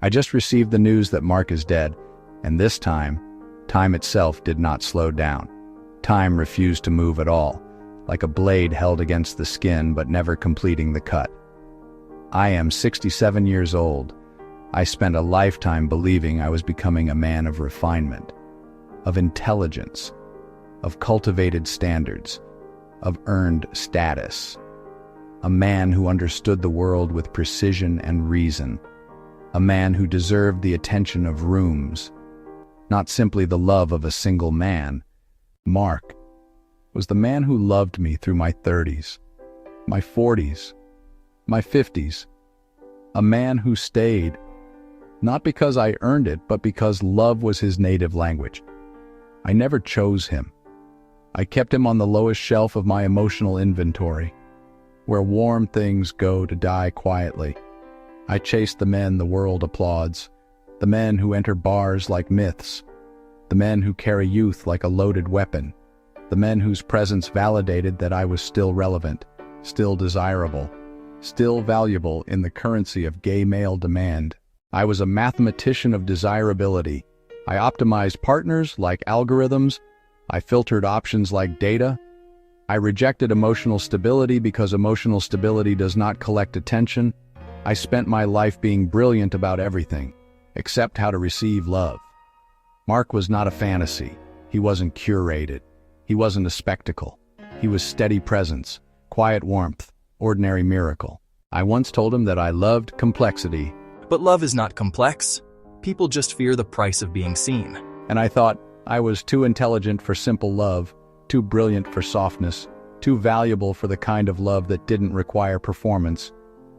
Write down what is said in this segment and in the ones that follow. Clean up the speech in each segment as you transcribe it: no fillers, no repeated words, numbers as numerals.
I just received the news that Mark is dead, and this time, time itself did not slow down. Time refused to move at all, like a blade held against the skin but never completing the cut. I am 67 years old. I spent a lifetime believing I was becoming a man of refinement, of intelligence, of cultivated standards, of earned status. A man who understood the world with precision and reason. A man who deserved the attention of rooms, not simply the love of a single man. Mark was the man who loved me through my 30s, my 40s, my 50s. A man who stayed, not because I earned it, but because love was his native language. I never chose him. I kept him on the lowest shelf of my emotional inventory, where warm things go to die quietly. I chased the men the world applauds, the men who enter bars like myths, the men who carry youth like a loaded weapon, the men whose presence validated that I was still relevant, still desirable, still valuable in the currency of gay male demand. I was a mathematician of desirability. I optimized partners like algorithms. I filtered options like data. I rejected emotional stability because emotional stability does not collect attention. I spent my life being brilliant about everything, except how to receive love. Mark was not a fantasy. He wasn't curated. He wasn't a spectacle. He was steady presence, quiet warmth, ordinary miracle. I once told him that I loved complexity. But love is not complex. People just fear the price of being seen. And I thought I was too intelligent for simple love, too brilliant for softness, too valuable for the kind of love that didn't require performance.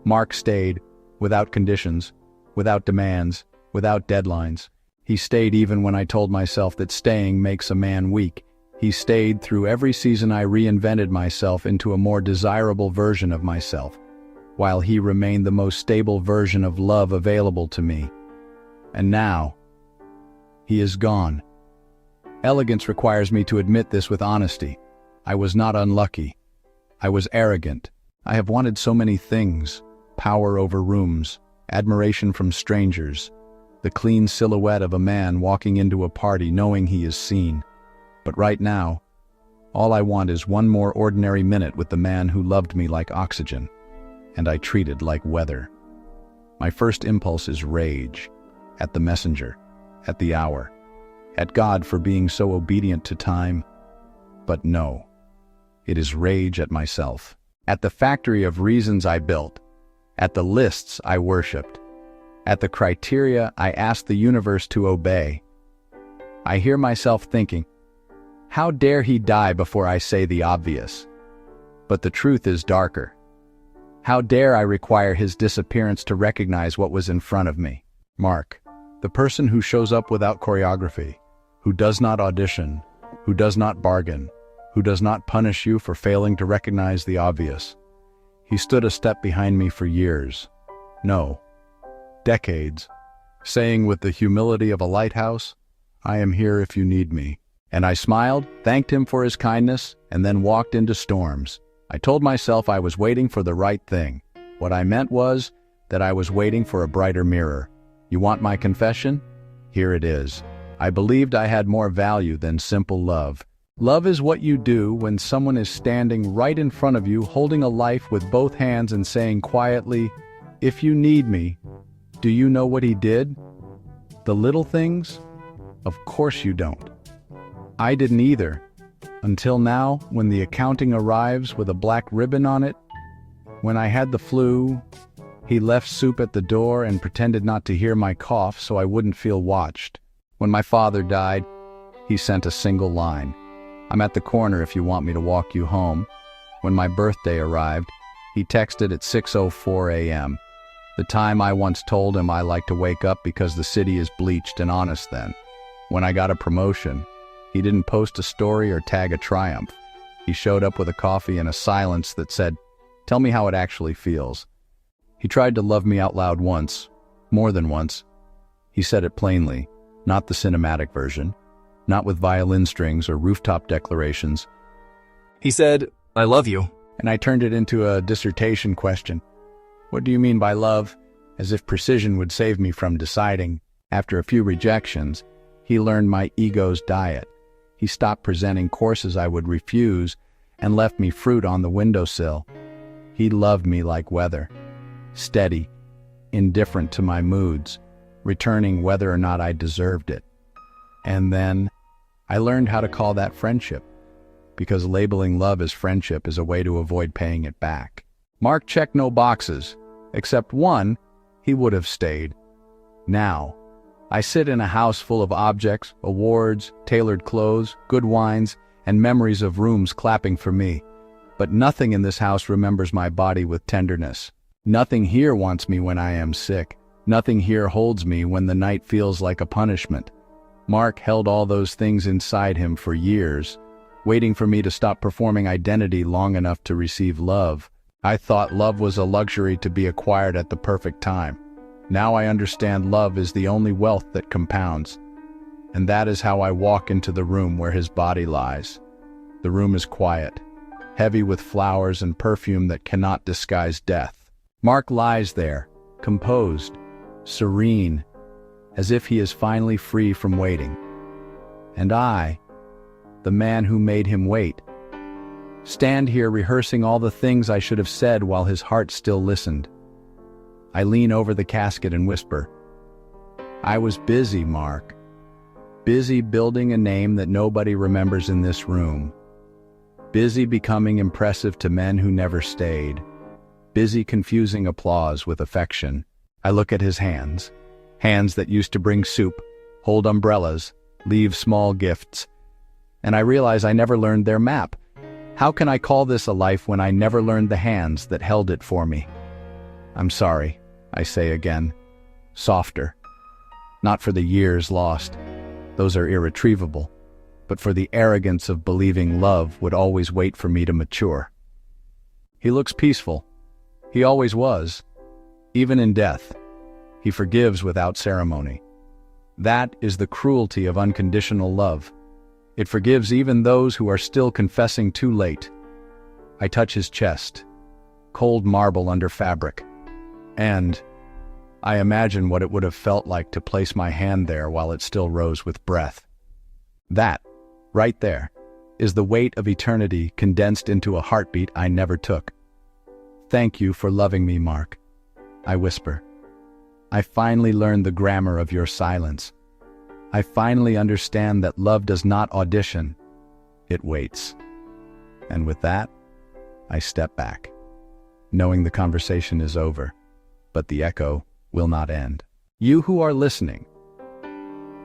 Mark stayed, without conditions, without demands, without deadlines. He stayed even when I told myself that staying makes a man weak. He stayed through every season I reinvented myself into a more desirable version of myself, while he remained the most stable version of love available to me. And now, he is gone. Elegance requires me to admit this with honesty. I was not unlucky. I was arrogant. I have wanted so many things: power over rooms, admiration from strangers, the clean silhouette of a man walking into a party knowing he is seen. But right now, all I want is one more ordinary minute with the man who loved me like oxygen, and I treated like weather. My first impulse is rage, at the messenger, at the hour, at God for being so obedient to time. But no, it is rage at myself, at the factory of reasons I built, at the lists I worshipped, at the criteria I asked the universe to obey. I hear myself thinking, how dare he die before I say the obvious? But the truth is darker. How dare I require his disappearance to recognize what was in front of me? Mark, the person who shows up without choreography, who does not audition, who does not bargain, who does not punish you for failing to recognize the obvious. He stood a step behind me for years. No, decades, saying with the humility of a lighthouse, I am here if you need me. And I smiled, thanked him for his kindness, and then walked into storms. I told myself I was waiting for the right thing. What I meant was that I was waiting for a brighter mirror. You want my confession? Here it is. I believed I had more value than simple love. Love is what you do when someone is standing right in front of you, holding a life with both hands and saying quietly, if you need me. Do you know what he did? The little things? Of course you don't. I didn't either, until now, when the accounting arrives with a black ribbon on it. When I had the flu, he left soup at the door and pretended not to hear my cough so I wouldn't feel watched. When my father died, he sent a single line. I'm at the corner if you want me to walk you home. When my birthday arrived, he texted at 6:04 a.m., the time I once told him I like to wake up because the city is bleached and honest then. When I got a promotion, he didn't post a story or tag a triumph. He showed up with a coffee and a silence that said, tell me how it actually feels. He tried to love me out loud once, more than once. He said it plainly, not the cinematic version, not with violin strings or rooftop declarations. He said, I love you. And I turned it into a dissertation question. What do you mean by love? As if precision would save me from deciding. After a few rejections, he learned my ego's diet. He stopped presenting courses I would refuse and left me fruit on the windowsill. He loved me like weather, steady, indifferent to my moods, returning whether or not I deserved it. And then I learned how to call that friendship, because labeling love as friendship is a way to avoid paying it back. Mark checked no boxes, except one. He would have stayed. Now, I sit in a house full of objects, awards, tailored clothes, good wines, and memories of rooms clapping for me. But nothing in this house remembers my body with tenderness. Nothing here wants me when I am sick. Nothing here holds me when the night feels like a punishment. Mark held all those things inside him for years, waiting for me to stop performing identity long enough to receive love. I thought love was a luxury to be acquired at the perfect time. Now I understand love is the only wealth that compounds. And that is how I walk into the room where his body lies. The room is quiet, heavy with flowers and perfume that cannot disguise death. Mark lies there, composed, serene, as if he is finally free from waiting. And I, the man who made him wait, stand here rehearsing all the things I should have said while his heart still listened. I lean over the casket and whisper, "I was busy, Mark. Busy building a name that nobody remembers in this room. Busy becoming impressive to men who never stayed. Busy confusing applause with affection." I look at his hands. Hands that used to bring soup, hold umbrellas, leave small gifts. And I realize I never learned their map. How can I call this a life when I never learned the hands that held it for me? "I'm sorry," I say again, softer. Not for the years lost. Those are irretrievable. But for the arrogance of believing love would always wait for me to mature. He looks peaceful. He always was. Even in death, he forgives without ceremony. That is the cruelty of unconditional love. It forgives even those who are still confessing too late. I touch his chest, cold marble under fabric, and I imagine what it would have felt like to place my hand there while it still rose with breath. That, right there, is the weight of eternity condensed into a heartbeat I never took. "Thank you for loving me, Mark," I whisper. "I finally learned the grammar of your silence. I finally understand that love does not audition, it waits." And with that, I step back, knowing the conversation is over, but the echo will not end. You who are listening,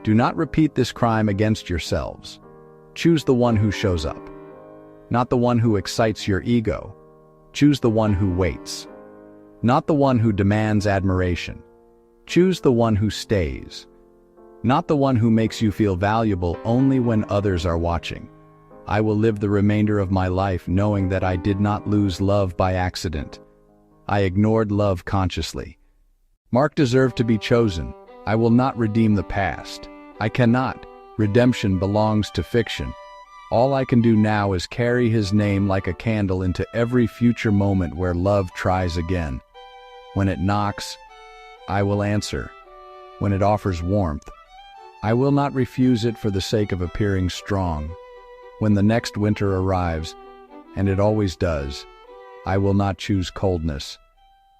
do not repeat this crime against yourselves. Choose the one who shows up, not the one who excites your ego. Choose the one who waits, not the one who demands admiration. Choose the one who stays, not the one who makes you feel valuable only when others are watching. I will live the remainder of my life knowing that I did not lose love by accident. I ignored love consciously. Mark deserved to be chosen. I will not redeem the past. I cannot. Redemption belongs to fiction. All I can do now is carry his name like a candle into every future moment where love tries again. When it knocks, I will answer. When it offers warmth, I will not refuse it for the sake of appearing strong. When the next winter arrives, and it always does, I will not choose coldness.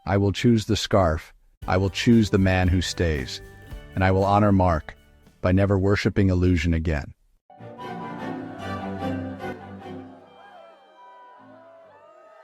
I will choose the scarf. I will choose the man who stays. And I will honor Mark by never worshiping illusion again.